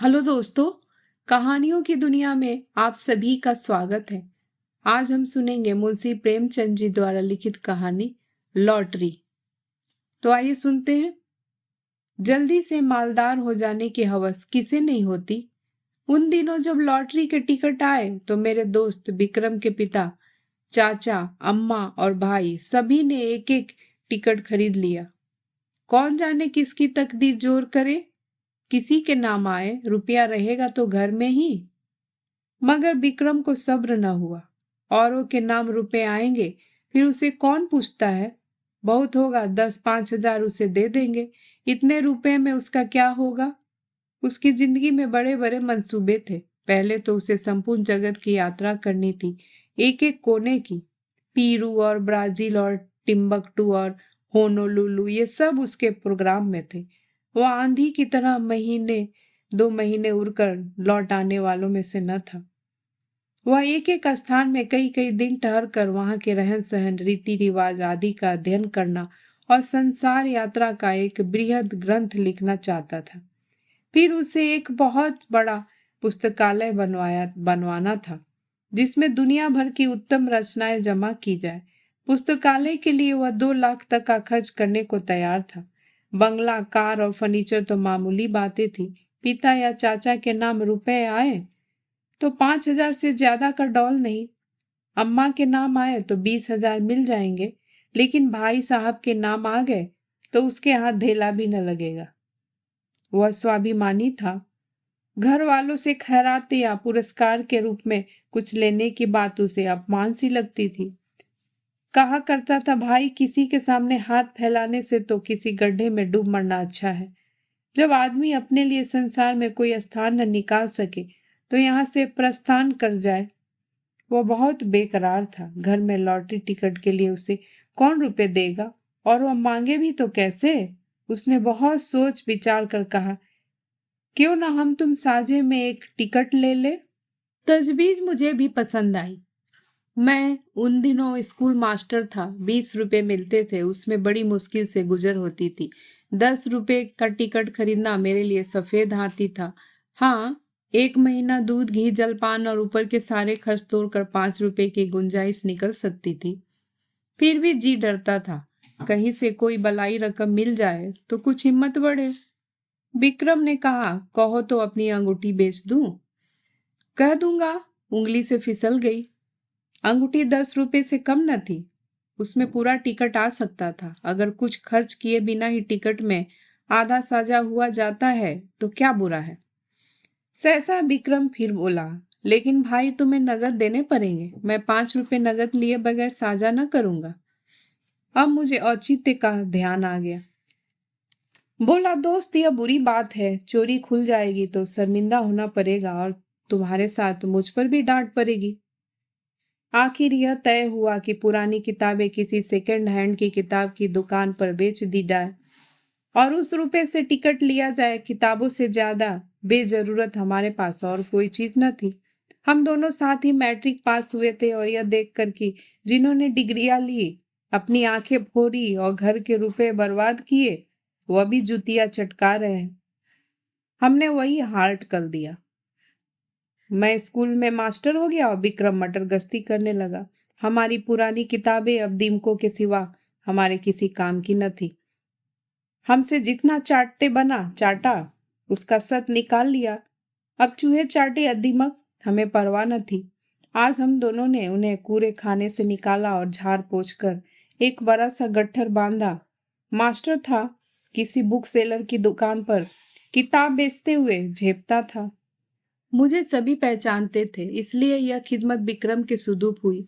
Hello दोस्तों, कहानियों की दुनिया में आप सभी का स्वागत है। आज हम सुनेंगे मुंशी प्रेमचंद जी द्वारा लिखित कहानी लॉटरी। तो आइए सुनते हैं। जल्दी से मालदार हो जाने की हवस किसे नहीं होती। उन दिनों जब लॉटरी के टिकट आए तो मेरे दोस्त विक्रम के पिता, चाचा, अम्मा और भाई सभी ने एक एक टिकट खरीद लिया। कौन जाने किसकी तकदीर जोर करे, किसी के नाम आए रुपया रहेगा तो घर में ही। मगर विक्रम को सब्र न हुआ। औरों के नाम रुपए आएंगे फिर उसे कौन पूछता है। बहुत होगा 10-5 हजार उसे दे देंगे, इतने रुपए में उसका क्या होगा। उसकी जिंदगी में बड़े बड़े मंसूबे थे। पहले तो उसे संपूर्ण जगत की यात्रा करनी थी, एक एक कोने की। पीरू और ब्राजील और टिम्बकटू और होनोलुलु, ये सब उसके प्रोग्राम में थे। वह आंधी की तरह 1-2 महीने उड़कर लौट आने वालों में से न था। वह एक एक स्थान में कई कई दिन ठहर कर वहां के रहन सहन, रीति रिवाज आदि का अध्ययन करना और संसार यात्रा का एक बृहद ग्रंथ लिखना चाहता था। फिर उसे एक बहुत बड़ा पुस्तकालय बनवाना था, जिसमें दुनिया भर की उत्तम रचनाएं जमा की जाए। पुस्तकालय के लिए वह 2 लाख तक का खर्च करने को तैयार था। बंगला, कार और फर्नीचर तो मामूली बातें थी। पिता या चाचा के नाम रुपए आए तो 5 हजार से ज्यादा का डॉल नहीं। अम्मा के नाम आए तो 20 हजार मिल जाएंगे, लेकिन भाई साहब के नाम आ गए तो उसके हाथ धेला भी न लगेगा। वह स्वाभिमानी था। घर वालों से खैरात या पुरस्कार के रूप में कुछ लेने की बात उसे अपमान सी लगती थी। कहा करता था, भाई किसी के सामने हाथ फैलाने से तो किसी गड्ढे में डूब मरना अच्छा है। जब आदमी अपने लिए संसार में कोई स्थान न निकाल सके तो यहाँ से प्रस्थान कर जाए। वो बहुत बेकरार था। घर में लॉटरी टिकट के लिए उसे कौन रुपए देगा, और वह मांगे भी तो कैसे। उसने बहुत सोच विचार कर कहा, क्यों ना हम तुम साझे में एक टिकट ले ले। तजवीज मुझे भी पसंद आई। मैं उन दिनों स्कूल मास्टर था। 20 रुपए मिलते थे, उसमें बड़ी मुश्किल से गुजर होती थी। 10 रुपए का टिकट खरीदना मेरे लिए सफेद हाथी था। हाँ, 1 महीना दूध, घी, जलपान और ऊपर के सारे खर्च तोड़कर 5 रुपए की गुंजाइश निकल सकती थी। फिर भी जी डरता था, कहीं से कोई बलाई रकम मिल जाए तो कुछ हिम्मत बढ़े। विक्रम ने कहा, कहो तो अपनी अंगूठी बेच दूं। कह दूंगा, उंगली से फिसल गई। अंगूठी 10 रुपए से कम न थी। उसमें पूरा टिकट आ सकता था। अगर कुछ खर्च किए बिना ही टिकट में आधा साझा हुआ जाता है तो क्या बुरा है। सहसा विक्रम फिर बोला, लेकिन भाई तुम्हें नगद देने पड़ेंगे। मैं 5 रुपए नगद लिए बगैर साझा न करूंगा। अब मुझे औचित्य का ध्यान आ गया। बोला, दोस्त यह बुरी बात है। चोरी खुल जाएगी तो शर्मिंदा होना पड़ेगा और तुम्हारे साथ मुझ पर भी डांट पड़ेगी। आखिर यह तय हुआ कि पुरानी किताबें किसी सेकंड हैंड की किताब की दुकान पर बेच दी जाए और उस रुपए से टिकट लिया जाए। किताबों से ज्यादा बेजरूरत हमारे पास और कोई चीज न थी। हम दोनों साथ ही मैट्रिक पास हुए थे और यह देखकर कि जिन्होंने डिग्रियां ली अपनी आंखें फोड़ी और घर के रुपए बर्बाद किए, वह भी जुतिया चटका रहे हैं, हमने वही हाल्ट कर दिया। मैं स्कूल में मास्टर हो गया और विक्रम मटर गश्ती करने लगा। हमारी पुरानी किताबें अब दीमकों के सिवा हमारे किसी काम की न थी। हमसे जितना चाटते बना चाटा, उसका सत निकाल लिया। अब चूहे चाटे या दीमक, हमें परवाह न थी। आज हम दोनों ने उन्हें कूड़े खाने से निकाला और झाड़ पोंछ कर एक बड़ा सा गट्ठर बांधा। मास्टर था, किसी बुक सेलर की दुकान पर किताब बेचते हुए झेपता था। मुझे सभी पहचानते थे, इसलिए यह खिदमत विक्रम के सुदूप हुई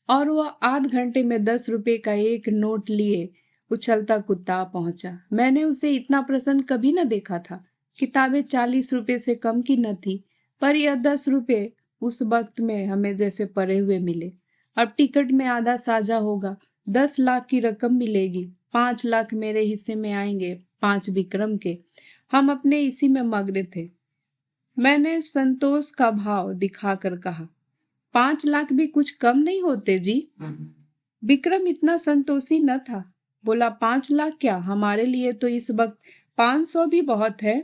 और वह आध घंटे में 10 रुपए का एक नोट लिए उछलता कुत्ता पहुंचा। मैंने उसे इतना प्रसन्न कभी न देखा था। किताबें 40 रुपए से कम की न थी, पर यह 10 रुपए उस वक्त में हमें जैसे पड़े हुए मिले। अब टिकट में आधा साझा होगा, 10 लाख की रकम मिलेगी। 5 लाख मेरे हिस्से में आएंगे, 5 विक्रम के। हम अपने इसी में मग्न थे। मैंने संतोष का भाव दिखाकर कहा, 5 लाख भी कुछ कम नहीं होते जी। विक्रम इतना संतोषी न था। बोला, 5 लाख क्या, हमारे लिए तो इस वक्त 500 भी बहुत है।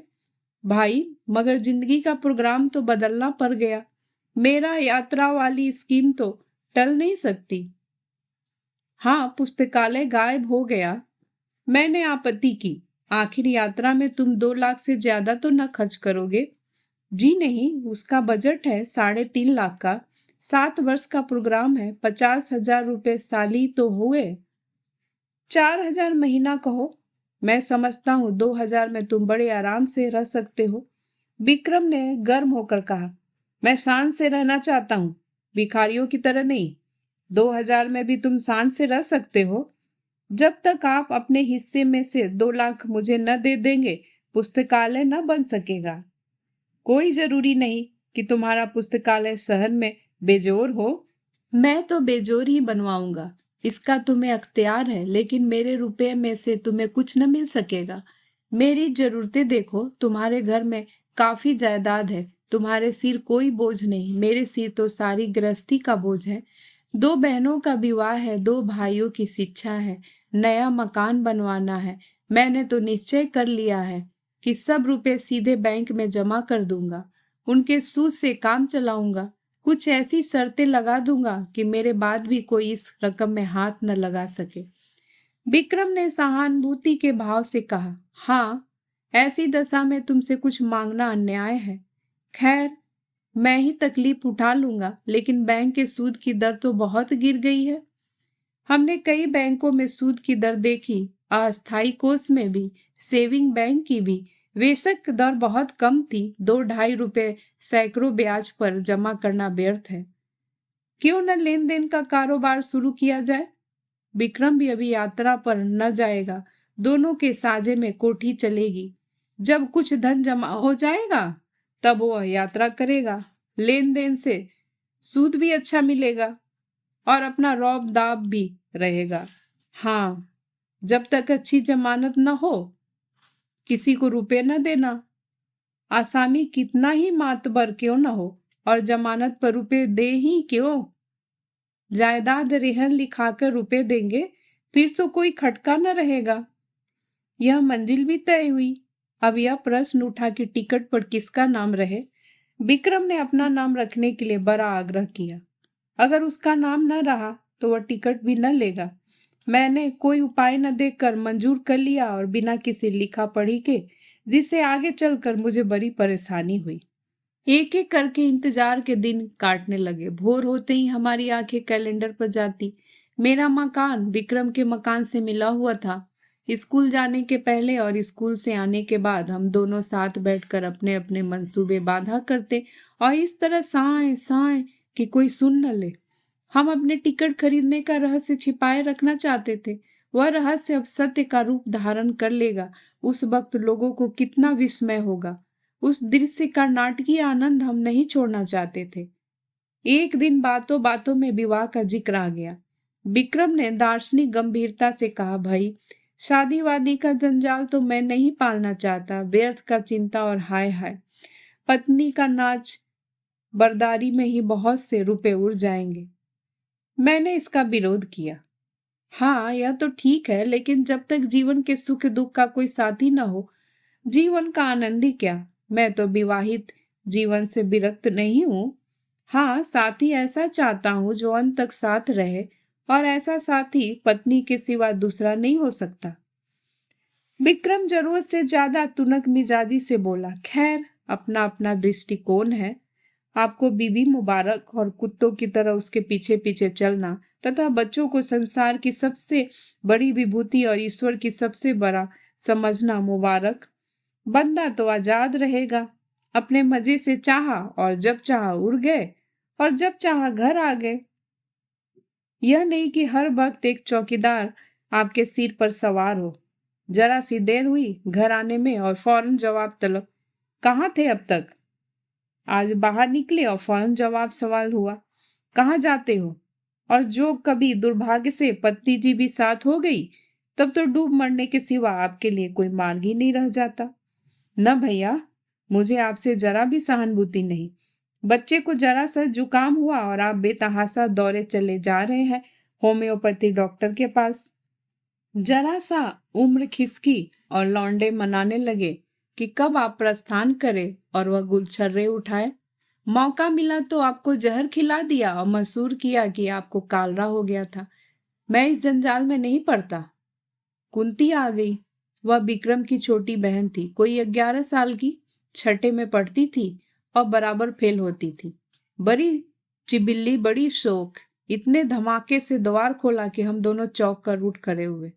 भाई मगर जिंदगी का प्रोग्राम तो बदलना पड़ गया। मेरा यात्रा वाली स्कीम तो टल नहीं सकती। हाँ, पुस्तकालय गायब हो गया। मैंने आपत्ति की। आखिर यात्रा में तुम 2 लाख से ज्यादा तो न खर्च करोगे? जी नहीं, उसका बजट है 3.5 लाख का। 7 वर्ष का प्रोग्राम है। 50,000 रुपए साल ही तो हुए। 4,000 महीना कहो। मैं समझता हूँ 2,000 में तुम बड़े आराम से रह सकते हो। विक्रम ने गर्म होकर कहा, मैं शान से रहना चाहता हूँ, भिखारियों की तरह नहीं। 2,000 में भी तुम शान से रह सकते हो। जब तक आप अपने हिस्से में से 2 लाख मुझे न दे देंगे, पुस्तकालय न बन सकेगा। कोई जरूरी नहीं कि तुम्हारा पुस्तकालय शहर में बेजोर हो। मैं तो बेजोर ही बनवाऊंगा, इसका तुम्हें अख्तियार है, लेकिन मेरे रुपए में से तुम्हें कुछ न मिल सकेगा। मेरी जरूरतें देखो, तुम्हारे घर में काफी जायदाद है, तुम्हारे सिर कोई बोझ नहीं। मेरे सिर तो सारी गृहस्थी का बोझ है। 2 बहनों का विवाह है, 2 भाइयों की शिक्षा है, नया मकान बनवाना है। मैंने तो निश्चय कर लिया है कि सब रुपए सीधे बैंक में जमा कर दूंगा, उनके सूद से काम चलाऊंगा। कुछ ऐसी शर्तें लगा दूंगा कि मेरे बाद भी कोई इस रकम में हाथ न लगा सके। विक्रम ने सहानुभूति के भाव से कहा, हाँ, ऐसी दशा में तुमसे कुछ मांगना अन्याय है। खैर, मैं ही तकलीफ उठा लूंगा, लेकिन बैंक के सूद की दर तो बहुत गिर गई है। हमने कई बैंकों में सूद की दर देखी, अस्थायी कोष में भी, सेविंग बैंक की भी। बेशक दर बहुत कम थी, 2-2.5 रुपए सैकड़ों ब्याज पर जमा करना व्यर्थ है। क्यों न लेन देन का कारोबार शुरू किया जाए? विक्रम भी अभी यात्रा पर न जाएगा। दोनों के साझे में कोठी चलेगी। जब कुछ धन जमा हो जाएगा तब वह यात्रा करेगा। लेन देन से सूद भी अच्छा मिलेगा और अपना रौब दाब भी रहेगा। हाँ, जब तक अच्छी जमानत न हो, किसी को रुपए न देना। आसामी कितना ही मातबर क्यों न हो, और जमानत पर रुपए दे ही क्यों। जायदाद रेहन लिखाकर रुपए देंगे, फिर तो कोई खटका न रहेगा। यह मंजिल भी तय हुई। अब यह प्रश्न उठा कि टिकट पर किसका नाम रहे। विक्रम ने अपना नाम रखने के लिए बड़ा आग्रह किया। अगर उसका नाम न रहा तो वह टिकट भी न लेगा। मैंने कोई उपाय न देखकर मंजूर कर लिया, और बिना किसी लिखा पढ़ी के, जिससे आगे चलकर मुझे बड़ी परेशानी हुई। एक एक करके इंतजार के दिन काटने लगे। भोर होते ही हमारी आंखें कैलेंडर पर जाती। मेरा मकान विक्रम के मकान से मिला हुआ था। स्कूल जाने के पहले और स्कूल से आने के बाद हम दोनों साथ बैठकर अपने अपने मंसूबे बांधा करते, और इस तरह साए साए कि कोई सुन न ले। हम अपने टिकट खरीदने का रहस्य छिपाए रखना चाहते थे। वह रहस्य अब सत्य का रूप धारण कर लेगा। उस वक्त लोगों को कितना विस्मय होगा। उस दृश्य का नाटकीय आनंद हम नहीं छोड़ना चाहते थे। एक दिन बातों बातों में विवाह का जिक्र आ गया। विक्रम ने दार्शनिक गंभीरता से कहा, भाई, शादी वादी का जंजाल तो मैं नहीं पालना चाहता। व्यर्थ का चिंता और हाय हाय, पत्नी का नाच बर्दारी में ही बहुत से रुपए उड़ जाएंगे। मैंने इसका विरोध किया। हाँ, यह तो ठीक है, लेकिन जब तक जीवन के सुख दुख का कोई साथी न हो, जीवन का आनंद ही क्या। मैं तो विवाहित जीवन से विरक्त नहीं हूँ। हाँ, साथी ऐसा चाहता हूँ जो अंत तक साथ रहे, और ऐसा साथी पत्नी के सिवा दूसरा नहीं हो सकता। विक्रम जरूरत से ज्यादा तुनक मिजाजी से बोला, खैर, अपना अपना दृष्टिकोण है। आपको बीबी मुबारक, और कुत्तों की तरह उसके पीछे पीछे चलना तथा बच्चों को संसार की सबसे बड़ी विभूति और ईश्वर की सबसे बड़ा समझना मुबारक। बंदा तो आजाद रहेगा। अपने मजे से चाहा और जब चाहा उड़ गए, और जब चाहा घर आ गए। यह नहीं कि हर वक्त एक चौकीदार आपके सिर पर सवार हो। जरा सी देर हुई घर आने में और फौरन जवाब तलब। कहाँ थे अब तक? आज बाहर निकले और फौरन जवाब सवाल हुआ, कहाँ जाते हो? और जो कभी दुर्भाग्य से पत्नी जी भी साथ हो गई, तब तो डूब मरने के सिवा आपके लिए कोई मार्ग ही नहीं रह जाता। न भैया, मुझे आपसे जरा भी सहानुभूति नहीं। बच्चे को जरा सा जुकाम हुआ और आप बेतहासा दौरे चले जा रहे हैं होम्योपैथी डॉक्टर के पास। जरा सा उम्र खिसकी और लौंडे मनाने लगे कि कब आप प्रस्थान करें और वह गुलछर्रे उठाए। मौका मिला तो आपको जहर खिला दिया और मशहूर किया कि आपको कालरा हो गया था। मैं इस जंजाल में नहीं पड़ता। कुंती आ गई। वह विक्रम की छोटी बहन थी, कोई 11 साल की, छठे में पढ़ती थी और बराबर फेल होती थी। बड़ी चिबिल्ली, बड़ी शौक। इतने धमाके से द्वार खोला कि हम दोनों चौंक कर उठ खड़े हुए।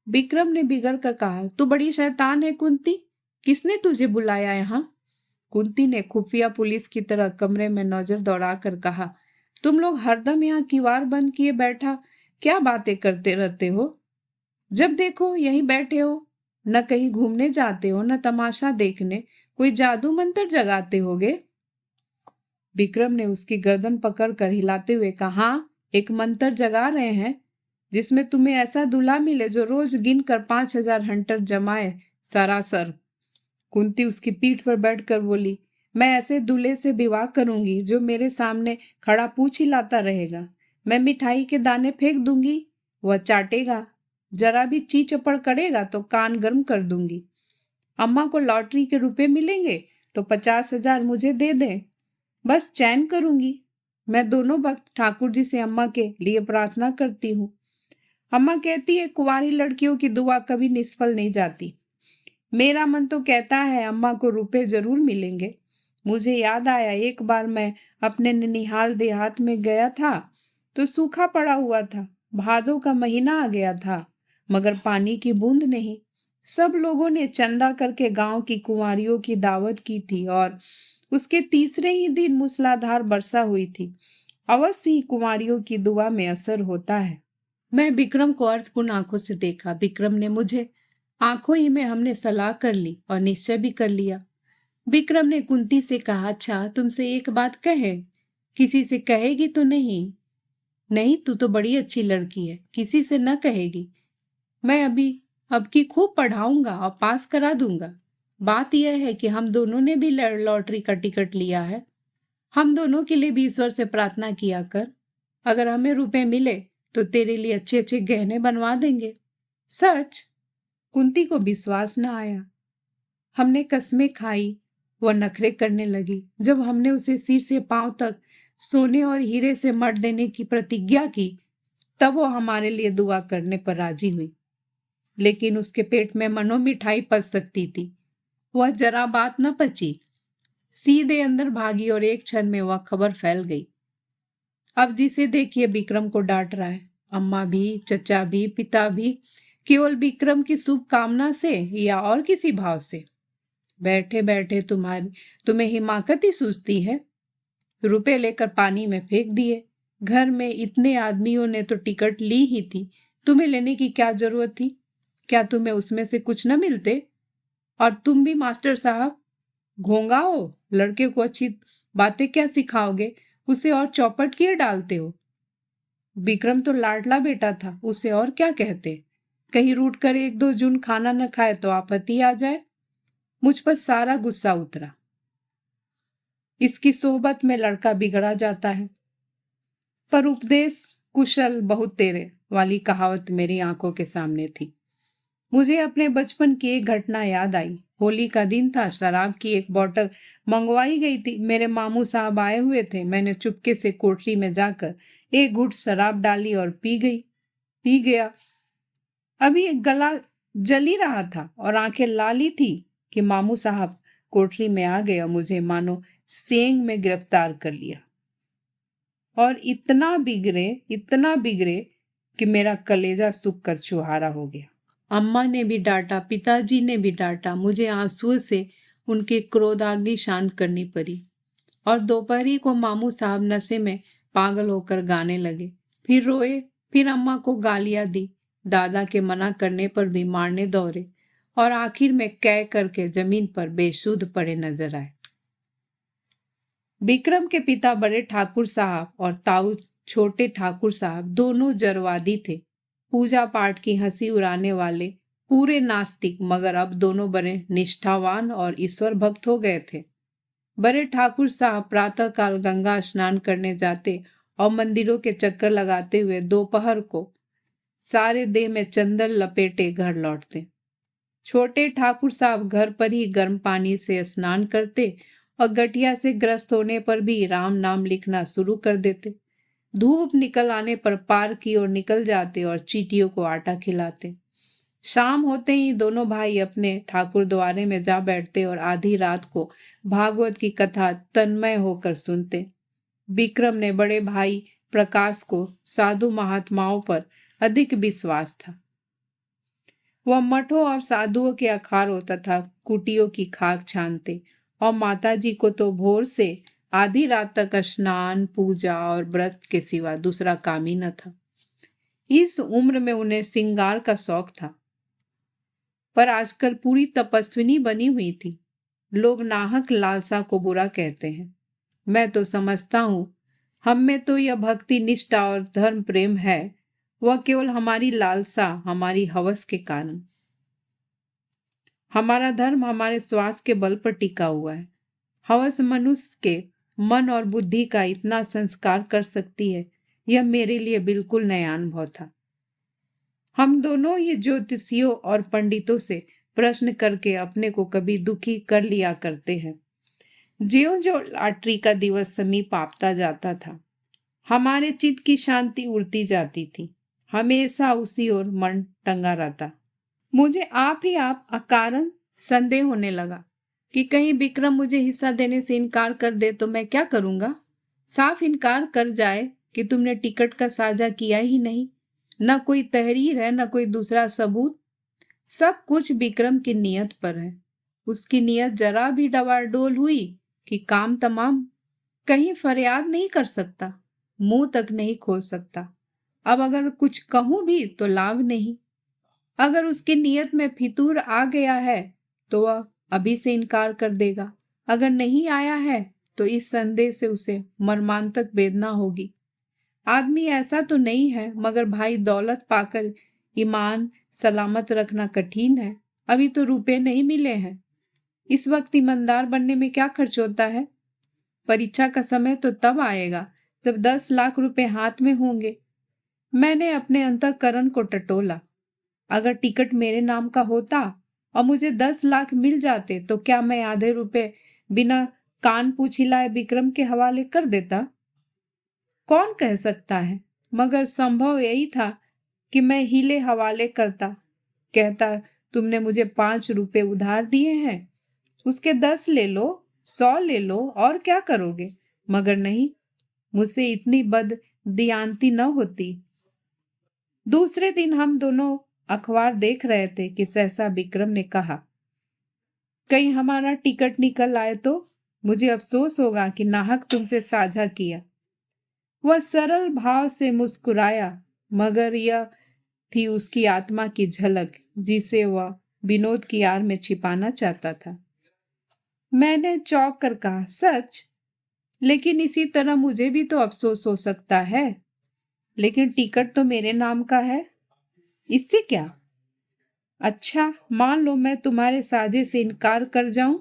विक्रम ने बिगड़ कर कहा, तू बड़ी शैतान है कुंती, किसने तुझे बुलाया यहाँ? कुंती ने खुफिया पुलिस की तरह कमरे में नजर दौड़ाकर कहा, तुम लोग हरदम यहाँ किवाड़ बंद किए बैठा क्या बातें करते रहते हो? जब देखो यहीं बैठे हो, न कहीं घूमने जाते हो, न तमाशा देखने। कोई जादू मंत्र जगाते होगे? विक्रम ने उसकी गर्दन पकड़कर हिलाते हुए कहा, हाँ, एक मंत्र जगा रहे हैं जिसमें तुम्हें ऐसा दूल्हा मिले जो रोज गिन कर 5,000 हंटर जमाए सरासर। कुंती उसकी पीठ पर बैठकर बोली, मैं ऐसे दूल्हे से विवाह करूंगी जो मेरे सामने खड़ा पूछ हिलाता रहेगा। मैं मिठाई के दाने फेंक दूंगी, वह चाटेगा, जरा भी ची चपड़ करेगा तो कान गर्म कर दूंगी। अम्मा को लॉटरी के रुपए मिलेंगे तो 50,000 मुझे दे दें, बस चैन करूंगी। मैं दोनों वक्त ठाकुर जी से अम्मा के लिए प्रार्थना करती हूँ। अम्मा कहती है कुंवारी लड़कियों की दुआ कभी निष्फल नहीं जाती। मेरा मन तो कहता है अम्मा को रुपए जरूर मिलेंगे। मुझे याद आया, एक बार मैं अपने ननिहाल देहात में गया था तो सूखा पड़ा हुआ था। भादों का महीना आ गया था, मगर पानी की बूंद नहीं। सब लोगों ने चंदा करके गांव की कुंवारियों की दावत की थी और उसके तीसरे ही दिन मूसलाधार वर्षा हुई थी। अवश्य ही कुंवारियों की दुआ में असर होता है। मैं विक्रम को अर्थपूर्ण आंखों से देखा। विक्रम ने मुझे। आंखों ही में हमने सलाह कर ली और निश्चय भी कर लिया। विक्रम ने कुंती से कहा, अच्छा तुमसे एक बात कहे, किसी से कहेगी तो नहीं? नहीं, तू तो बड़ी अच्छी लड़की है, किसी से न कहेगी। मैं अब की खूब पढ़ाऊंगा और पास करा दूंगा। बात यह है कि हम दोनों ने भी लॉटरी का टिकट लिया है। हम दोनों के लिए भी ईश्वर से प्रार्थना किया कर। अगर हमें रुपए मिले तो तेरे लिए अच्छे अच्छे गहने बनवा देंगे। सच? कुंती को विश्वास न आया। हमने कस्में खाई। वह नखरे करने लगी। जब हमने उसे सिर से पांव तक सोने और हीरे से मढ़ देने की प्रतिज्ञा की तब वो हमारे लिए दुआ करने पर राजी हुई। लेकिन उसके पेट में मनो मिठाई पच सकती थी। वह जरा बात न पची, सीधे अंदर भागी और एक क्षण में वह खबर फैल गई। अब जिसे देखिए विक्रम को डांट रहा है, अम्मा भी, चचा भी, पिता भी, केवल विक्रम की शुभकामना से या और किसी भाव से। बैठे बैठे तुम्हें हिमाकत ही सूझती है। रुपए लेकर पानी में फेंक दिए। घर में इतने आदमियों ने तो टिकट ली ही थी, तुम्हें लेने की क्या जरूरत थी? क्या तुम्हें उसमें से कुछ न मिलते? और तुम भी मास्टर साहब घोंगा हो, लड़के को अच्छी बातें क्या सिखाओगे, उसे और चौपट किए डालते हो। विक्रम तो लाडला बेटा था, उसे और क्या कहते। कहीं रूठ कर 1-2 जून खाना न खाए तो आपत्ति आ जाए। मुझ पर सारा गुस्सा उतरा। इसकी सोहबत में लड़का बिगड़ा जाता है। पर उपदेश कुशल बहुत तेरे वाली कहावत मेरी आंखों के सामने थी। मुझे अपने बचपन की एक घटना याद आई। होली का दिन था, शराब की एक बोतल मंगवाई गई थी। मेरे मामू साहब आए हुए थे। मैंने चुपके से कोठरी में जाकर एक घुट शराब डाली और पी गया। अभी एक गला जल ही रहा था और आंखें लाली थी कि मामू साहब कोठरी में आ गए और मुझे मानो सेंग में गिरफ्तार कर लिया। और इतना बिगड़े कि मेरा कलेजा सूख कर छुहारा हो गया। अम्मा ने भी डांटा, पिताजी ने भी डांटा। मुझे आंसुओं से उनके क्रोधाग्नि शांत करनी पड़ी। और दोपहरी को मामू साहब नशे में पागल होकर गाने लगे, फिर रोए, फिर अम्मा को गालियां दी। दादा के मना करने पर भी मारने दौड़े और आखिर में कै करके जमीन पर बेसुध पड़े नजर आए। विक्रम के पिता बड़े ठाकुर साहब और ताऊ छोटे ठाकुर साहब दोनों जरवादी थे, पूजा पाठ की हंसी उड़ाने वाले, पूरे नास्तिक, मगर अब दोनों बड़े निष्ठावान और ईश्वर भक्त हो गए थे। बड़े ठाकुर साहब प्रातःकाल गंगा स्नान करने जाते और मंदिरों के चक्कर लगाते हुए दोपहर को सारे देह में चंदन लपेटे घर लौटते। छोटे ठाकुर साहब घर पर ही गर्म पानी से स्नान करते और गठिया से ग्रस्त होने पर भी राम नाम लिखना शुरू कर देते। धूप निकल आने पर पार की ओर निकल जाते और चींटियों को आटा खिलाते। शाम होते ही दोनों भाई अपने ठाकुर द्वारे में जा बैठते और आधी रात को भागवत की कथा तन्मय होकर सुनते। विक्रम ने बड़े भाई प्रकाश को साधु महात्माओं पर अधिक विश्वास था। वह मठों और साधुओं के अखाड़ों तथा कुटियों की खाक छानते और माताजी को तो भोर से आधी रात तक स्नान पूजा और व्रत के सिवा दूसरा काम ही न था। इस उम्र में उन्हें श्रृंगार का शौक था, पर आजकल पूरी तपस्विनी बनी हुई थी। लोग नाहक लालसा को बुरा कहते हैं। मैं तो समझता हूं हम में तो यह भक्ति निष्ठा और धर्म प्रेम है, वह केवल हमारी लालसा, हमारी हवस के कारण। हमारा धर्म हमारे स्वार्थ के बल पर टिका हुआ है। हवस मनुष्य के मन और बुद्धि का इतना संस्कार कर सकती है, यह मेरे लिए बिल्कुल नया अनुभव था। हम दोनों ही ज्योतिषियों और पंडितों से प्रश्न करके अपने को कभी दुखी कर लिया करते हैं। ज्यों-ज्यों लॉटरी का दिवस समीप आता जाता था, हमारे चित्त की शांति उड़ती जाती थी। हमेशा उसी ओर मन टंगा रहता। मुझे आप अकारण संदेह होने लगा कि कहीं विक्रम मुझे हिस्सा देने से इनकार कर दे तो मैं क्या करूंगा। साफ इनकार कर जाए कि तुमने टिकट का साझा किया ही नहीं, न कोई तहरीर है न कोई दूसरा सबूत। सब कुछ विक्रम की नियत पर है। उसकी नियत जरा भी डवाडोल हुई कि काम तमाम। कहीं फरियाद नहीं कर सकता, मुंह तक नहीं खोल सकता। अब अगर कुछ कहूं भी तो लाभ नहीं। अगर उसकी नियत में फितूर आ गया है तो वह अभी से इनकार कर देगा। अगर नहीं आया है तो इस संदेह से उसे मर्मांतक वेदना होगी। आदमी ऐसा तो नहीं है, मगर भाई दौलत पाकर ईमान सलामत रखना कठिन है। अभी तो रुपए नहीं मिले हैं। इस वक्त ईमानदार बनने में क्या खर्च होता है। परीक्षा का समय तो तब आएगा जब 10 लाख रुपए हाथ में होंगे। मैंने अपने अंतःकरण को टटोला। अगर टिकट मेरे नाम का होता और मुझे 10 लाख मिल जाते तो क्या मैं आधे रुपए बिना कान पूछ हिलाए विक्रम के हवाले कर देता। कौन कह सकता है, मगर संभव यही था कि मैं हीले हवाले करता। कहता तुमने मुझे 5 रुपए उधार दिए हैं, उसके 10 ले लो, 100 ले लो, और क्या करोगे। मगर नहीं, मुझसे इतनी बददियांती न होती। दूसरे दिन हम दोनों अखबार देख रहे थे कि सहसा विक्रम ने कहा, कहीं हमारा टिकट निकल आए तो मुझे अफसोस होगा कि नाहक तुमसे साझा किया। वह सरल भाव से मुस्कुराया, मगर यह थी उसकी आत्मा की झलक जिसे वह विनोद की आड़ में छिपाना चाहता था। मैंने चौंक कर कहा, सच? लेकिन इसी तरह मुझे भी तो अफसोस हो सकता है। लेकिन टिकट तो मेरे नाम का है, इससे क्या। अच्छा, मान लो मैं तुम्हारे साझे से इनकार कर जाऊं।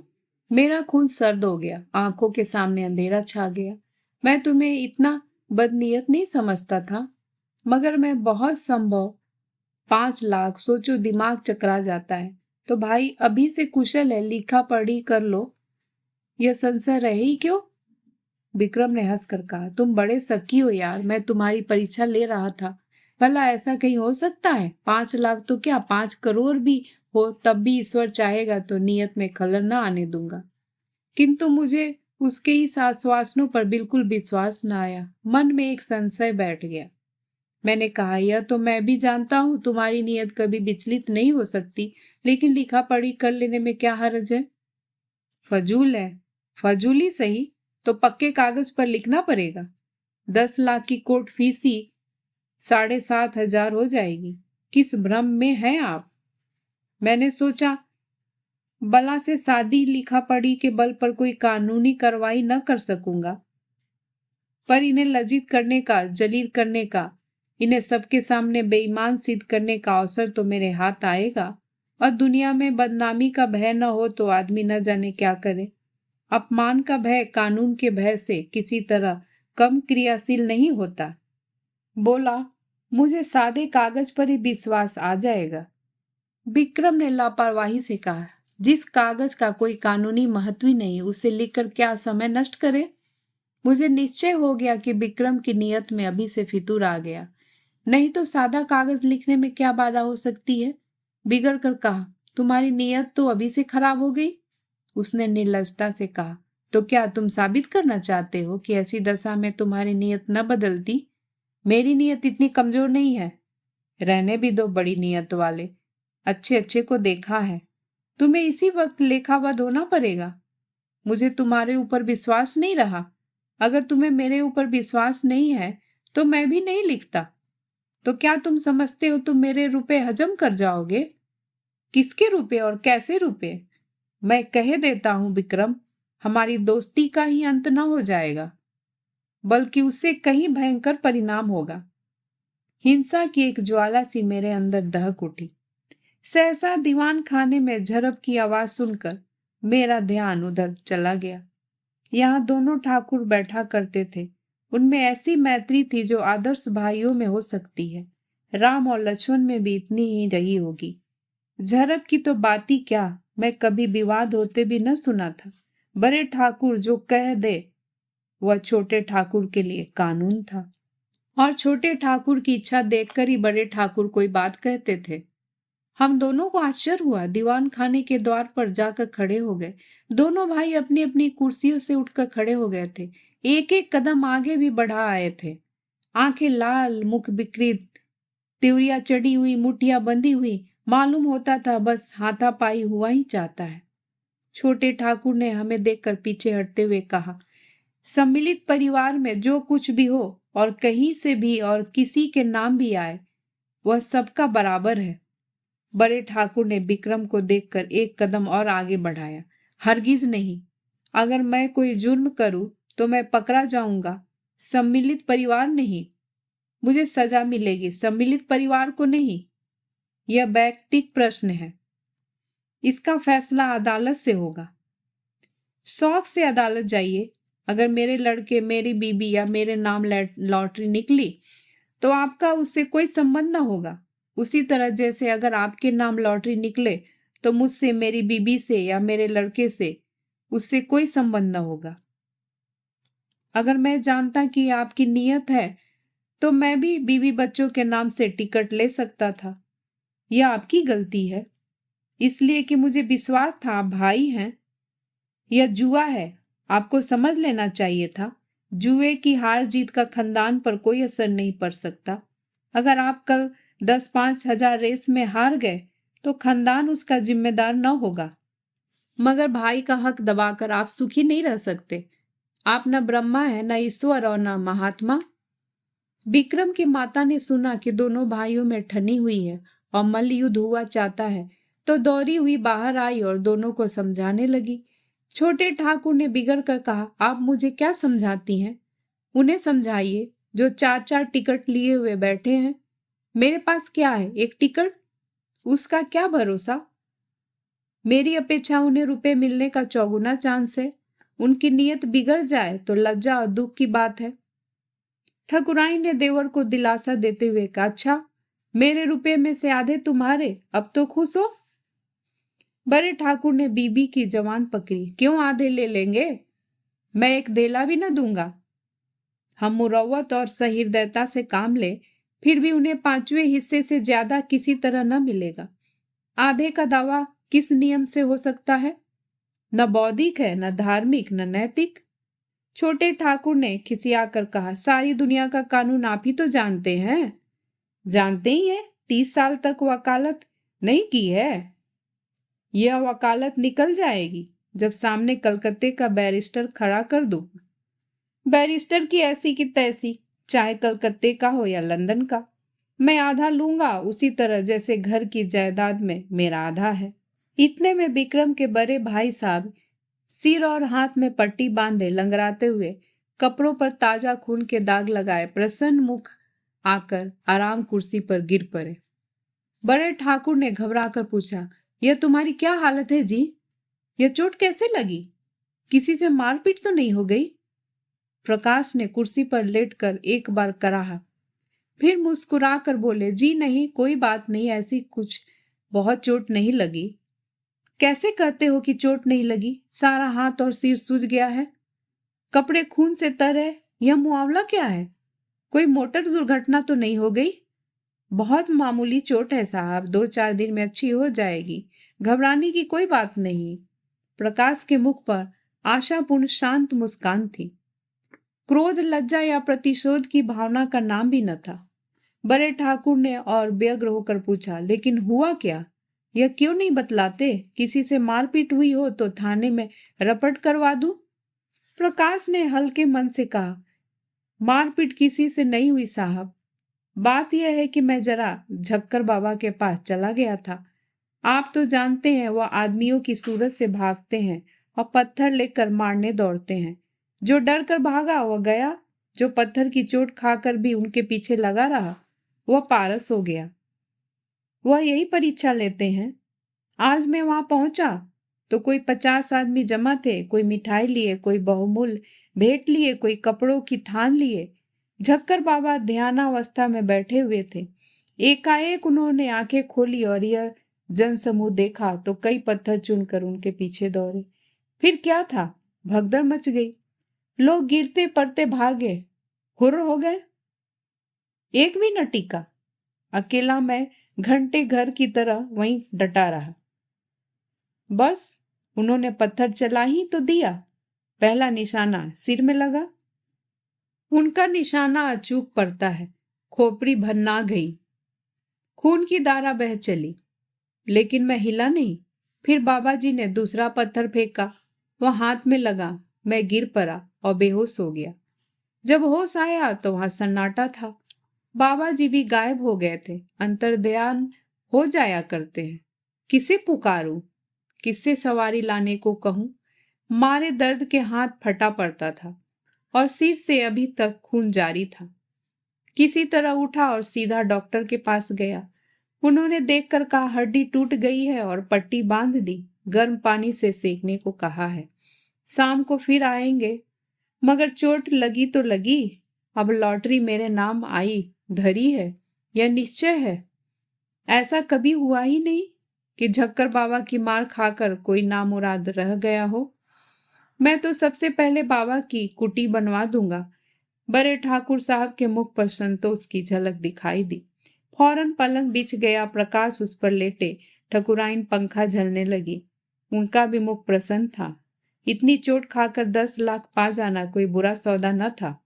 मेरा खून सर्द हो गया, आंखों के सामने अंधेरा छा गया। मैं तुम्हें इतना बदनीयत नहीं समझता था, मगर मैं बहुत संभव 5 लाख, सोचो दिमाग चकरा जाता है। तो भाई अभी से कुशल है, लिखा पढ़ी कर लो, यह संशय रहे ही क्यों। विक्रम ने हंसकर कहा, तुम बड़े सकी हो यार, मैं तुम्हारी परीक्षा ले रहा था। भला ऐसा कहीं हो सकता है। 5 लाख तो क्या, 5 करोड़ भी हो तब भी ईश्वर चाहेगा तो नियत में खलल न आने दूंगा। किंतु मुझे उसके इस आश्वासनों पर बिल्कुल विश्वास न आया। मन में एक संशय बैठ गया। मैंने कहा, यह तो मैं भी जानता हूं तुम्हारी नियत कभी विचलित नहीं हो सकती, लेकिन लिखा पढ़ी कर लेने में क्या हर्ज है। फजूल है, फजूली सही तो पक्के कागज पर लिखना पड़ेगा। 10 लाख की कोर्ट फीस ही 7,500 हो जाएगी। किस भ्रम में हैं आप। मैंने सोचा बला से शादी लिखा पढ़ी के बल पर कोई कानूनी कार्रवाई न कर सकूंगा, पर इन्हें लज्जित करने का, जलील करने का, इन्हें सबके सामने बेईमान सिद्ध करने का अवसर तो मेरे हाथ आएगा। और दुनिया में बदनामी का भय न हो तो आदमी न जाने क्या करे। अपमान का भय कानून के भय से किसी तरह कम क्रियाशील नहीं होता। बोला, मुझे सादे कागज पर ही विश्वास आ जाएगा। विक्रम ने लापरवाही से कहा, जिस कागज का कोई कानूनी महत्व ही नहीं उसे लिखकर क्या समय नष्ट करे। मुझे निश्चय हो गया कि विक्रम की नीयत में अभी से फितूर आ गया। नहीं तो सादा कागज लिखने में क्या बाधा हो सकती है। बिगड़ कर कहा, तुम्हारी नीयत तो अभी से खराब हो गई। उसने निर्लजता से कहा, तो क्या तुम साबित करना चाहते हो कि ऐसी दशा में तुम्हारी नीयत न बदलती? मेरी नीयत इतनी कमजोर नहीं है। रहने भी दो बड़ी नीयत वाले, अच्छे अच्छे को देखा है। तुम्हें इसी वक्त लेखाबद्ध होना पड़ेगा। मुझे तुम्हारे ऊपर विश्वास नहीं रहा। अगर तुम्हें मेरे ऊपर विश्वास नहीं है तो मैं भी नहीं लिखता। तो क्या तुम समझते हो तुम मेरे रुपए हजम कर जाओगे? किसके रुपए और कैसे रुपए? मैं कह देता हूं विक्रम, हमारी दोस्ती का ही अंत न हो जाएगा, बल्कि उससे कहीं भयंकर परिणाम होगा। हिंसा की एक ज्वाला सी मेरे अंदर दहक उठी। सहसा दीवान खाने में झड़प की आवाज सुनकर मेरा ध्यान उधर चला गया। यहाँ दोनों ठाकुर बैठा करते थे। उनमें ऐसी मैत्री थी जो आदर्श भाइयों में हो सकती है। राम और लक्ष्मण में भी इतनी ही रही होगी। झड़प की तो बात ही क्या, मैं कभी विवाद होते भी न सुना था। बड़े ठाकुर जो कह दे वह छोटे ठाकुर के लिए कानून था, और छोटे ठाकुर की इच्छा देखकर ही बड़े ठाकुर कोई बात कहते थे। हम दोनों को आश्चर्य हुआ। दीवान खाने के द्वार पर जाकर खड़े हो गए। दोनों भाई अपनी अपनी कुर्सियों से उठकर खड़े हो गए थे। एक एक कदम आगे भी बढ़ा आए थे। आंखें लाल, मुख विकृत, त्योरिया चढ़ी हुई, मुठ्ठियां बंधी हुई। मालूम होता था बस हाथापाई हुआ ही चाहता है। छोटे ठाकुर ने हमें देखकर पीछे हटते हुए कहा, सम्मिलित परिवार में जो कुछ भी हो और कहीं से भी और किसी के नाम भी आए, वह सबका बराबर है। बड़े ठाकुर ने विक्रम को देखकर एक कदम और आगे बढ़ाया। हरगिज नहीं, अगर मैं कोई जुर्म करूं तो मैं पकड़ा जाऊंगा। सम्मिलित परिवार नहीं, मुझे सजा मिलेगी, सम्मिलित परिवार को नहीं। यह वैयक्तिक प्रश्न है, इसका फैसला अदालत से होगा। शौक से अदालत जाइए। अगर मेरे लड़के, मेरी बीबी या मेरे नाम लॉटरी निकली तो आपका उससे कोई संबंध न होगा। उसी तरह जैसे अगर आपके नाम लॉटरी निकले तो मुझसे, मेरी बीबी से या मेरे लड़के से उससे कोई संबंध न होगा। अगर मैं जानता कि आपकी नीयत है तो मैं भी बीबी बच्चों के नाम से टिकट ले सकता था। यह आपकी गलती है, इसलिए कि मुझे विश्वास था आप भाई हैं। यह जुआ है, आपको समझ लेना चाहिए था। जुए की हार जीत का खानदान पर कोई असर नहीं पड़ सकता। अगर आप कल 10-5 हजार रेस में हार गए तो खानदान उसका जिम्मेदार न होगा, मगर भाई का हक दबाकर आप सुखी नहीं रह सकते। आप न ब्रह्मा है, न ईश्वर और न महात्मा। विक्रम की माता ने सुना कि दोनों भाइयों में ठनी हुई है और मल्ल युद्ध हुआ चाहता है, तो दौड़ी हुई बाहर आई और दोनों को समझाने लगी। छोटे ठाकुर ने बिगड़ कर कहा, आप मुझे क्या समझाती हैं? उन्हें समझाइए जो 4-4 टिकट लिए हुए बैठे हैं। मेरे पास क्या है, एक टिकट, उसका क्या भरोसा। मेरी अपेक्षा उन्हें रुपए मिलने का चौगुना चांस है। उनकी नीयत बिगड़ जाए तो लज्जा और दुख की बात है। ठकुराइन ने देवर को दिलासा देते हुए कहा, अच्छा, मेरे रुपए में से आधे तुम्हारे, अब तो खुश हो। बड़े ठाकुर ने बीबी की जवान पकड़ी, क्यों आधे ले लेंगे, मैं एक देला भी न दूंगा। हम मुरव्वत और सहृदयता से काम ले, फिर भी उन्हें 5वें हिस्से से ज्यादा किसी तरह न मिलेगा। आधे का दावा किस नियम से हो सकता है? न बौद्धिक है, न धार्मिक, न नैतिक। छोटे ठाकुर ने खिसियाकर कहा, सारी दुनिया का कानून आप ही तो जानते हैं। जानते ही हैं, 30 साल तक वकालत नहीं की है। यह वकालत निकल जाएगी जब सामने कलकत्ते का बैरिस्टर खड़ा कर दूं। बैरिस्टर की ऐसी की तैसी, चाहे कलकत्ते का हो या लंदन का, मैं आधा लूंगा, उसी तरह जैसे घर की जायदाद में मेरा आधा है। इतने में विक्रम के बड़े भाई साहब सिर और हाथ में पट्टी बांधे लंगड़ाते हुए, कपड़ों पर ताजा खून के दाग लगाए, प्रसन्न मुख आकर आराम कुर्सी पर गिर पड़े। बड़े ठाकुर ने घबराकर पूछा, यह तुम्हारी क्या हालत है जी? यह चोट कैसे लगी? किसी से मारपीट तो नहीं हो गई? प्रकाश ने कुर्सी पर लेटकर एक बार कराहा, फिर मुस्कुराकर बोले, जी नहीं, कोई बात नहीं, ऐसी कुछ बहुत चोट नहीं लगी। कैसे कहते हो कि चोट नहीं लगी? सारा हाथ और सिर सूज गया है, कपड़े खून से तर है। यह मुआवला क्या है? कोई मोटर दुर्घटना तो नहीं हो गई? बहुत मामूली चोट है साहब, 2-4 दिन में अच्छी हो जाएगी, घबराने की कोई बात नहीं। प्रकाश के मुख पर आशापूर्ण शांत मुस्कान थी। क्रोध, लज्जा या प्रतिशोध की भावना का नाम भी न था। बड़े ठाकुर ने और व्यग्र होकर पूछा, लेकिन हुआ क्या? यह क्यों नहीं बतलाते? किसी से मारपीट हुई हो तो थाने में रपट करवा दूं? प्रकाश ने हल्के मन से कहा, मारपीट किसी से नहीं हुई साहब। बात यह है कि मैं जरा झक्कर बाबा के पास चला गया था। आप तो जानते हैं वह आदमियों की सूरत से भागते हैं और पत्थर लेकर मारने दौड़ते हैं। जो डर कर भागा वह गया, जो पत्थर की चोट खाकर भी उनके पीछे लगा रहा वह पारस हो गया। वह यही परीक्षा लेते हैं। आज मैं वहां पहुंचा तो कोई 50 आदमी जमा थे, कोई मिठाई लिए, कोई बहुमूल्य भेंट लिए, कोई कपड़ों की थान लिए। झक्कर बाबा ध्यानावस्था में बैठे हुए थे। एकाएक उन्होंने आंखें खोली और यह जनसमूह देखा तो कई पत्थर चुनकर उनके पीछे दौड़े। फिर क्या था? भगदड़ मच गई। लोग गिरते पड़ते भागे, हुर्र हो गए। एक भी न टिका। अकेला मैं घंटे घर की तरह वहीं डटा रहा। बस उन्होंने पत्थर चला ही तो दिया। पहला निशाना सिर में लगा। उनका निशाना अचूक पड़ता है। खोपड़ी भन्ना गई, खून की धारा बह चली, लेकिन मैं हिला नहीं। फिर बाबा जी ने दूसरा पत्थर फेंका, वह हाथ में लगा। मैं गिर पड़ा और बेहोश हो गया। जब होश आया तो वहां सन्नाटा था। बाबा जी भी गायब हो गए थे। अंतर्ध्यान हो जाया करते हैं। किसे पुकारूं? किससे सवारी लाने को कहूं? मारे दर्द के हाथ फटा पड़ता था और सिर से अभी तक खून जारी था। किसी तरह उठा और सीधा डॉक्टर के पास गया। उन्होंने देखकर कहा, हड्डी टूट गई है और पट्टी बांध दी। गर्म पानी से सेकने को कहा है। शाम को फिर आएंगे। मगर चोट लगी तो लगी। अब लॉटरी मेरे नाम आई धरी है, यह निश्चय है। ऐसा कभी हुआ ही नहीं कि झक्कर बाबा की मार खाकर कोई नामुराद रह गया हो। मैं तो सबसे पहले बाबा की कुटी बनवा दूंगा। बड़े ठाकुर साहब के मुख पर संतोष की झलक दिखाई दी। फौरन पलंग बिछ गया। प्रकाश उस पर लेटे, ठकुराइन पंखा झलने लगी। उनका भी मुख प्रसन्न था। इतनी चोट खाकर 10 लाख पा जाना कोई बुरा सौदा न था।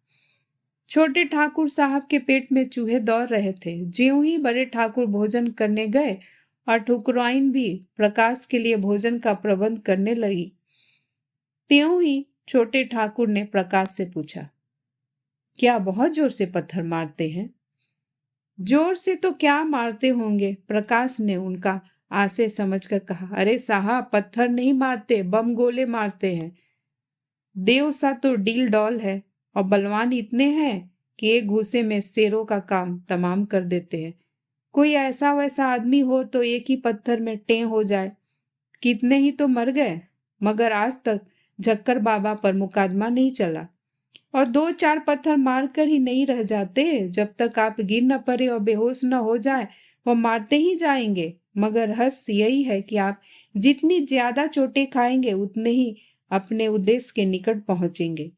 छोटे ठाकुर साहब के पेट में चूहे दौड़ रहे थे। ज्यों ही बड़े ठाकुर भोजन करने गए और ठकुराइन भी प्रकाश के लिए भोजन का प्रबंध करने लगी, त्यों ही छोटे ठाकुर ने प्रकाश से पूछा, क्या बहुत जोर से पत्थर मारते हैं? जोर से तो क्या मारते होंगे, प्रकाश ने उनका आशय समझकर कहा। अरे साहब, पत्थर नहीं मारते, बम गोले मारते हैं। देव सा तो डील डॉल है और बलवान इतने हैं कि एक घूसे में शेरों का काम तमाम कर देते हैं। कोई ऐसा वैसा आदमी हो तो एक ही पत्थर में टें हो जाए। कितने ही तो मर गए, मगर आज तक झक्कर बाबा पर मुकदमा नहीं चला। और 2-4 पत्थर मारकर ही नहीं रह जाते। जब तक आप गिर न पड़े और बेहोश न हो जाए वो मारते ही जाएंगे। मगर हंस यही है कि आप जितनी ज्यादा चोटें खाएंगे उतने ही अपने उद्देश्य के निकट पहुंचेंगे।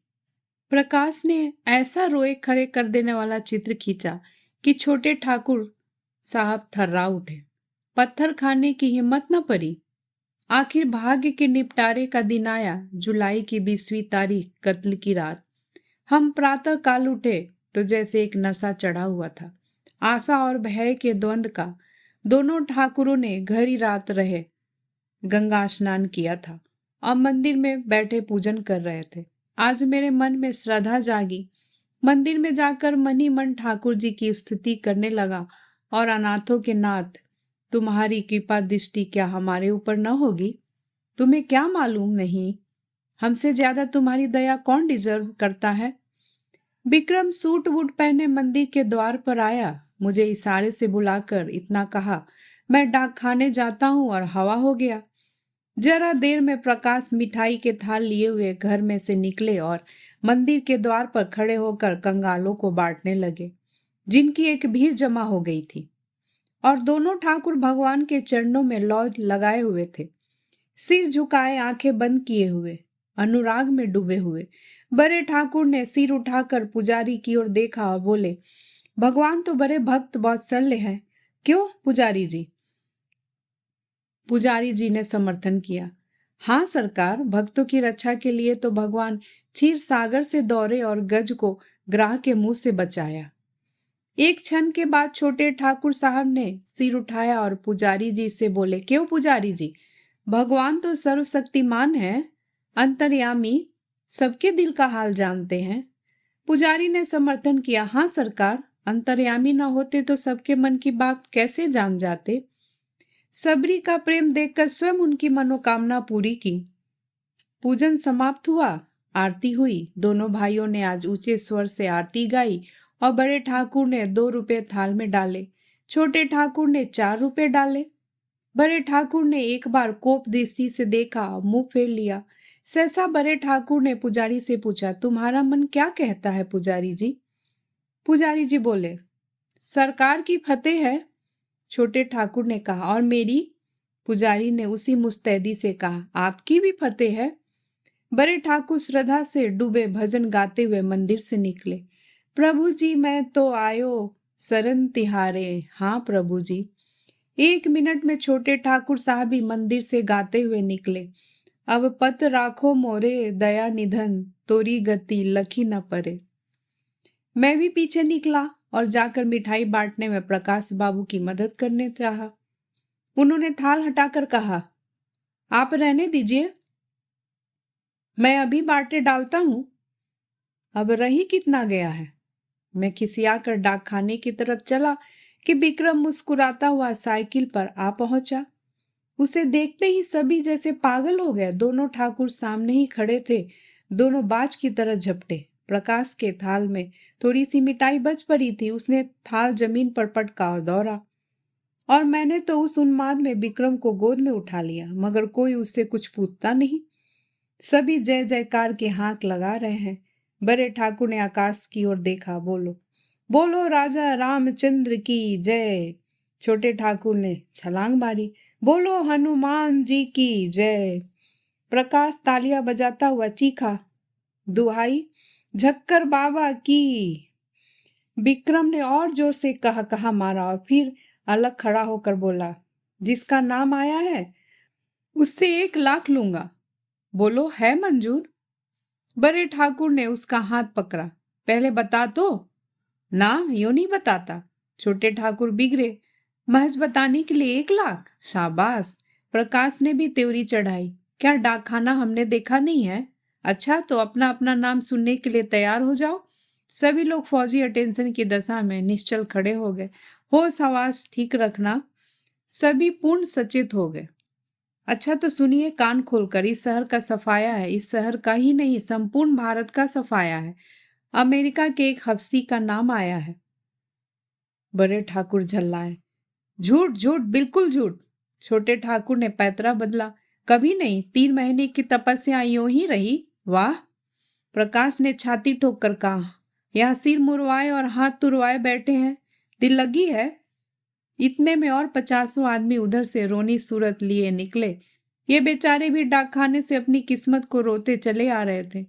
प्रकाश ने ऐसा रोए खड़े कर देने वाला चित्र खींचा कि छोटे ठाकुर साहब थर्रा उठे। पत्थर खाने की हिम्मत न पड़ी। आखिर भाग्य के निपटारे का दिन आया। जुलाई की 20वीं तारीख, कत्ल की रात। हम प्रातः काल उठे तो जैसे एक नशा चढ़ा हुआ था। आशा और भय के द्वंद का। दोनों ठाकुरों ने घर ही रात रहे गंगा स्नान किया था और मंदिर में बैठे पूजन कर रहे थे। आज मेरे मन में श्रद्धा जागी। मंदिर में जाकर मन ही मन ठाकुर जी की स्तुति करने लगा और अनाथों के नाथ, तुम्हारी कृपा दृष्टि क्या हमारे ऊपर न होगी? तुम्हें क्या मालूम नहीं, हमसे ज्यादा तुम्हारी दया कौन डिजर्व करता है? विक्रम सूट वूट पहने मंदिर के द्वार पर आया। मुझे इशारे से बुलाकर इतना कहा, मैं डाक खाने जाता हूँ, और हवा हो गया। जरा देर में प्रकाश मिठाई के थाल लिए हुए घर में से निकले और मंदिर के द्वार पर खड़े होकर कंगालों को बांटने लगे, जिनकी एक भीड़ जमा हो गई थी। और दोनों ठाकुर भगवान के चरणों में लौ लगाए हुए थे, सिर झुकाए, आंखें बंद किए हुए, अनुराग में डूबे हुए। बड़े ठाकुर ने सिर उठाकर पुजारी की ओर देखा और बोले, भगवान तो बड़े भक्त वात्सल्य हैं, क्यों पुजारी जी? पुजारी जी ने समर्थन किया, हाँ सरकार, भक्तों की रक्षा के लिए तो भगवान क्षीर सागर से दौड़े और गज को ग्राह के मुंह से बचाया। एक क्षण के बाद छोटे ठाकुर साहब ने सिर उठाया और पुजारी जी से बोले, क्यों पुजारी जी, भगवान तो सर्वशक्तिमान है, अंतर्यामी, सबके दिल का हाल जानते हैं। पुजारी ने समर्थन किया, हाँ सरकार, अंतर्यामी न होते तो सबके मन की बात कैसे जान जाते। सबरी का प्रेम देखकर स्वयं उनकी मनोकामना पूरी की। पूजन समाप्त हुआ, आरती हुई। दोनों भाइयों ने आज ऊंचे स्वर से आरती गाई और बड़े ठाकुर ने 2 रुपए थाल में डाले, छोटे ठाकुर ने 4 रुपए डाले। बड़े ठाकुर ने एक बार कोप दृष्टि से देखा, मुंह फेर लिया। सहसा बड़े ठाकुर ने पुजारी से पूछा, तुम्हारा मन क्या कहता है पुजारी जी? पुजारी जी बोले, सरकार की फतेह है। छोटे ठाकुर ने कहा, और मेरी? पुजारी ने उसी मुस्तैदी से कहा, आपकी भी फतेह है। बड़े ठाकुर श्रद्धा से डूबे भजन गाते हुए मंदिर से निकले। प्रभु जी मैं तो आयो शरण तिहारे, हाँ प्रभु जी। 1 मिनट में छोटे ठाकुर साहब भी मंदिर से गाते हुए निकले। अब पत राखो मोरे दया निधन, तोरी गति लखी न परे। मैं भी पीछे निकला और जाकर मिठाई बांटने में प्रकाश बाबू की मदद करने चाहा। उन्होंने थाल हटाकर कहा, आप रहने दीजिए, मैं अभी बांटे डालता हूं। अब रही कितना गया है। मैं खिसियाकर डाक खाने की तरफ चला कि विक्रम मुस्कुराता हुआ साइकिल पर आ पहुंचा। उसे देखते ही सभी जैसे पागल हो गए। दोनों ठाकुर सामने ही खड़े थे, दोनों बाज की तरह झपटे। प्रकाश के थाल में थोड़ी सी मिठाई बच पड़ी थी, उसने थाल जमीन पर पटका और दौड़ा, और मैंने तो उस उन्माद में विक्रम को गोद में उठा लिया, मगर कोई उससे कुछ पूछता नहीं। सभी जय जयकार के हाक लगा रहे हैं। बड़े ठाकुर ने आकाश की ओर देखा, बोलो बोलो राजा रामचंद्र की जय। छोटे ठाकुर ने छलांग मारी, बोलो हनुमान जी की जय। प्रकाश तालियां बजाता हुआ चीखा, दुहाई झक्कर बाबा की। विक्रम ने और जोर से कहा मारा और फिर अलग खड़ा होकर बोला, जिसका नाम आया है उससे 1 लाख लूंगा, बोलो है मंजूर? बड़े ठाकुर ने उसका हाथ पकड़ा, पहले बता तो। ना, यूं नहीं बताता। छोटे ठाकुर बिगड़े, महज बताने के लिए 1 लाख? शाबाश। प्रकाश ने भी त्योरी चढ़ाई, क्या डाकखाना हमने देखा नहीं है? अच्छा तो अपना अपना नाम सुनने के लिए तैयार हो जाओ। सभी लोग फौजी अटेंशन की दशा में निश्चल खड़े हो गए। होश हवास ठीक रखना। सभी पूर्ण सचेत हो गए। अच्छा तो सुनिए कान खोलकर, इस शहर का सफाया है, इस शहर का ही नहीं संपूर्ण भारत का सफाया है। अमेरिका के एक हफ्सी का नाम आया है। बड़े ठाकुर झल्लाए, झूठ झूठ, बिल्कुल झूठ। छोटे ठाकुर ने पैतरा बदला, कभी नहीं, 3 महीने की तपस्या यूं ही रही। वाह। प्रकाश ने छाती ठोक कर कहा, यहाँ सिर मुरवाए और हाथ तुरवाए बैठे हैं, दिल लगी है? इतने में और 50 आदमी उधर से रोनी सूरत लिए निकले। ये बेचारे भी डाकखाने से अपनी किस्मत को रोते चले आ रहे थे।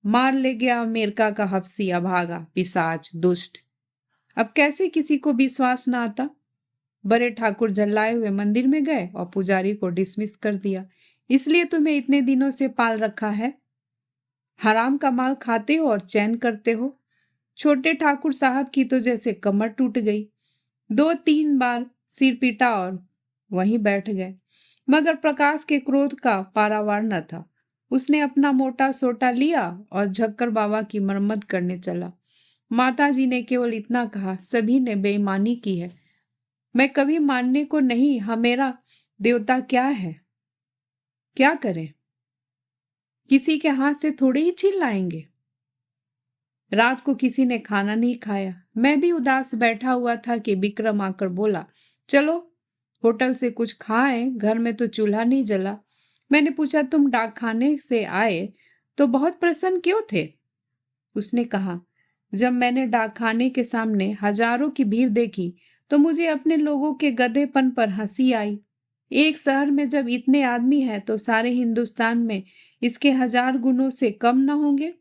मार ले गया अमेरिका का हफ्सी, अभागा, पिशाच, दुष्ट। अब कैसे किसी को विश्वास न आता। बड़े ठाकुर झल्लाए हुए मंदिर में गए और पुजारी को डिसमिस कर दिया। इसलिए तुम्हें इतने दिनों से पाल रखा है, हराम का माल खाते हो और चैन करते हो। छोटे ठाकुर साहब की तो जैसे कमर टूट गई। 2-3 बार सिर पीटा और वहीं बैठ गए, मगर प्रकाश के क्रोध का पारावार न था। उसने अपना मोटा सोटा लिया और झक्कर बाबा की मरम्मत करने चला। माताजी ने केवल इतना कहा, सभी ने बेईमानी की है, मैं कभी मानने को नहीं, मेरा देवता क्या है, क्या करें, किसी के हाथ से थोड़े ही छीन लाएंगे। रात को किसी ने खाना नहीं खाया। मैं भी उदास बैठा हुआ था कि विक्रम आकर बोला, चलो होटल से कुछ खाएं, घर में तो चूल्हा नहीं जला। मैंने पूछा, तुम डाकखाने से आए तो बहुत प्रसन्न क्यों थे? उसने कहा, जब मैंने डाकखाने के सामने हजारों की भीड़ देखी तो मुझे अपने लोगों के गधेपन पर हंसी आई। एक शहर में जब इतने आदमी हैं तो सारे हिंदुस्तान में इसके 1000 गुनों से कम न होंगे,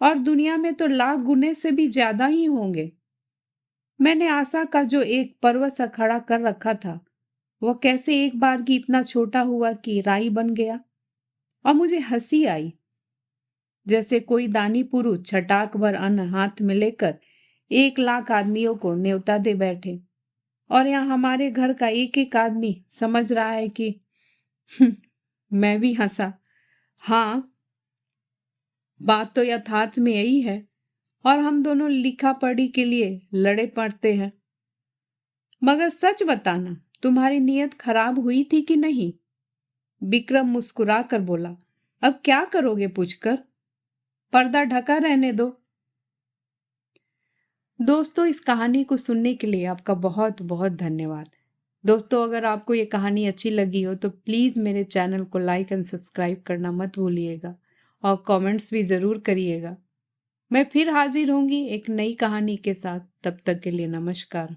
और दुनिया में तो लाख गुने से भी ज्यादा ही होंगे। मैंने आशा का जो एक पर्वत सा खड़ा कर रखा था, वह कैसे एक बार की इतना छोटा हुआ कि राई बन गया। और मुझे हंसी आई, जैसे कोई दानी पुरुष छटाक भर अन्न हाथ में लेकर 1 लाख आदमियों को न्योता दे बैठे, और यहाँ हमारे घर का एक एक आदमी समझ रहा है कि मैं भी हंसा। हाँ, बात तो यथार्थ में यही है, और हम दोनों लिखा पढ़ी के लिए लड़े पड़ते हैं। मगर सच बताना, तुम्हारी नीयत खराब हुई थी कि नहीं? विक्रम मुस्कुरा कर बोला। अब क्या करोगे पूछकर? पर्दा ढका रहने दो। दोस्तों, इस कहानी को सुनने के लिए आपका बहुत बहुत धन्यवाद। दोस्तों, अगर आपको ये कहानी अच्छी लगी हो तो प्लीज़ मेरे चैनल को लाइक एंड सब्सक्राइब करना मत भूलिएगा, और कमेंट्स भी ज़रूर करिएगा। मैं फिर हाजिर होंगी एक नई कहानी के साथ। तब तक के लिए नमस्कार।